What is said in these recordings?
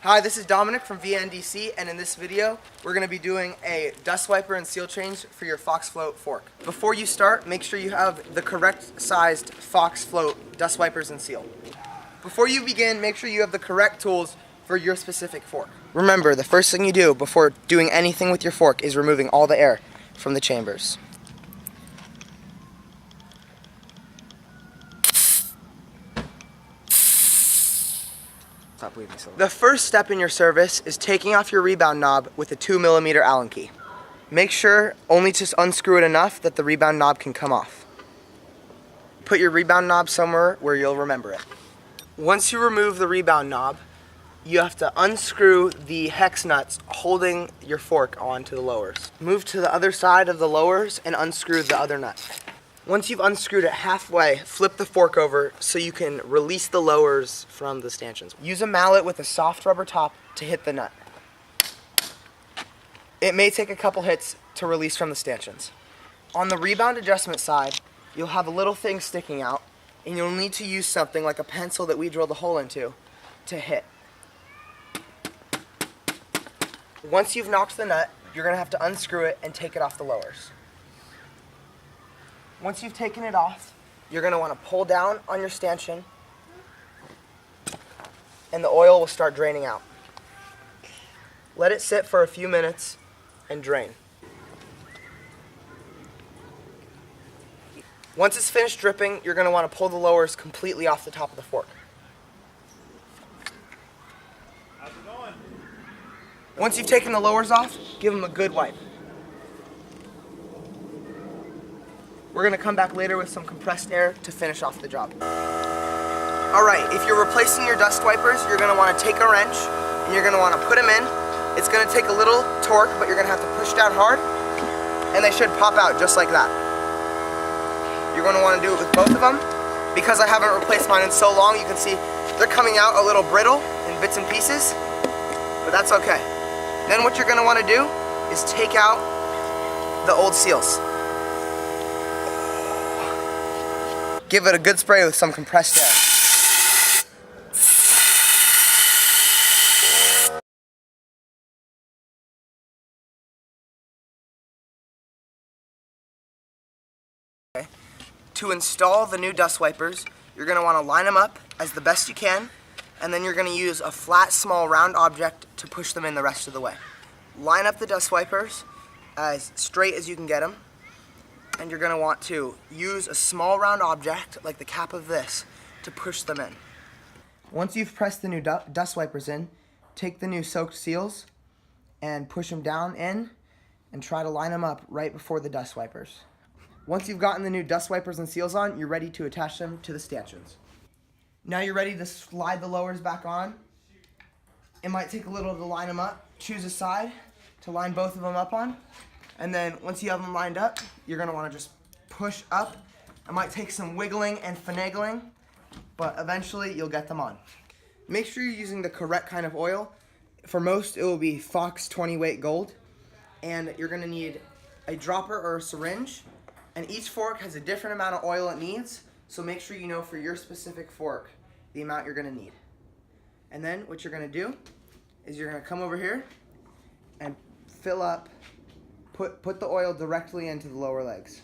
Hi, this is Dominic from VNDC, and in this video, we're going to be doing a dust wiper and seal change for your Fox Float fork. Before you start, make sure you have the correct sized Fox Float dust wipers and seal. Before you begin, make sure you have the correct tools for your specific fork. Remember, the first thing you do before doing anything with your fork is removing all the air from the chambers. Stop bleeding so. The first step in your service is taking off your rebound knob with a 2mm Allen key. Make sure only to unscrew it enough that the rebound knob can come off. Put your rebound knob somewhere where you'll remember it. Once you remove the rebound knob, you have to unscrew the hex nuts holding your fork onto the lowers. Move to the other side of the lowers and unscrew the other nut. Once you've unscrewed it halfway, flip the fork over so you can release the lowers from the stanchions. Use a mallet with a soft rubber top to hit the nut. It may take a couple hits to release from the stanchions. On the rebound adjustment side, you'll have a little thing sticking out, and you'll need to use something like a pencil that we drilled a hole into to hit. Once you've knocked the nut, you're going to have to unscrew it and take it off the lowers. Once you've taken it off, you're going to want to pull down on your stanchion and the oil will start draining out. Let it sit for a few minutes and drain. Once it's finished dripping, you're going to want to pull the lowers completely off the top of the fork. How's it going? Once you've taken the lowers off, give them a good wipe. We're going to come back later with some compressed air to finish off the job. Alright, if you're replacing your dust wipers, you're going to want to take a wrench and you're going to want to put them in. It's going to take a little torque, but you're going to have to push down hard and they should pop out just like that. You're going to want to do it with both of them. Because I haven't replaced mine in so long, you can see they're coming out a little brittle in bits and pieces, but that's okay. Then what you're going to want to do is take out the old seals. Give it a good spray with some compressed air. Okay. To install the new dust wipers, you're going to want to line them up as the best you can, and then you're going to use a flat, small, round object to push them in the rest of the way. Line up the dust wipers as straight as you can get them. And you're going to want to use a small round object, like the cap of this, to push them in. Once you've pressed the new dust wipers in, take the new soaked seals and push them down in and try to line them up right before the dust wipers. Once you've gotten the new dust wipers and seals on, you're ready to attach them to the stanchions. Now you're ready to slide the lowers back on. It might take a little to line them up. Choose a side to line both of them up on. And then once you have them lined up, you're going to want to just push up. It might take some wiggling and finagling, but eventually you'll get them on. Make sure you're using the correct kind of oil. For most, it will be Fox 20 weight gold. And you're going to need a dropper or a syringe. And each fork has a different amount of oil it needs, so make sure you know for your specific fork the amount you're going to need. And then what you're going to do is you're going to come over here and fill up. Put the oil directly into the lower legs.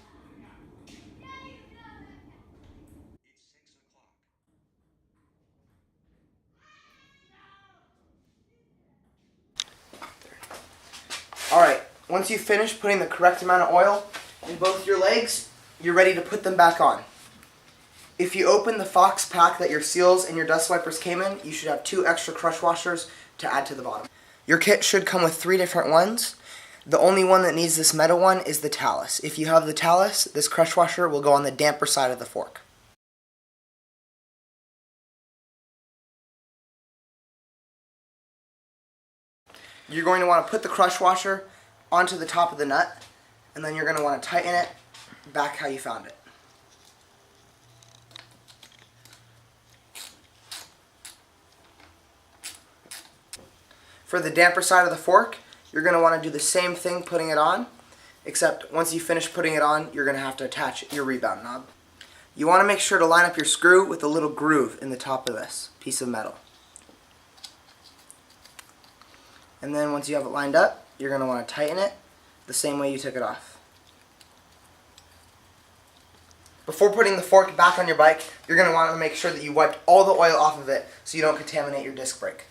Alright, once you finish putting the correct amount of oil in both your legs, you're ready to put them back on. If you open the Fox pack that your seals and your dust wipers came in, you should have 2 extra crush washers to add to the bottom. Your kit should come with 3 different ones. The only one that needs this metal one is the talus. If you have the talus, this crush washer will go on the damper side of the fork. You're going to want to put the crush washer onto the top of the nut, and then you're going to want to tighten it back how you found it. For the damper side of the fork, you're going to want to do the same thing putting it on, except once you finish putting it on, you're going to have to attach your rebound knob. You want to make sure to line up your screw with a little groove in the top of this piece of metal. And then once you have it lined up, you're going to want to tighten it the same way you took it off. Before putting the fork back on your bike, you're going to want to make sure that you wiped all the oil off of it so you don't contaminate your disc brake.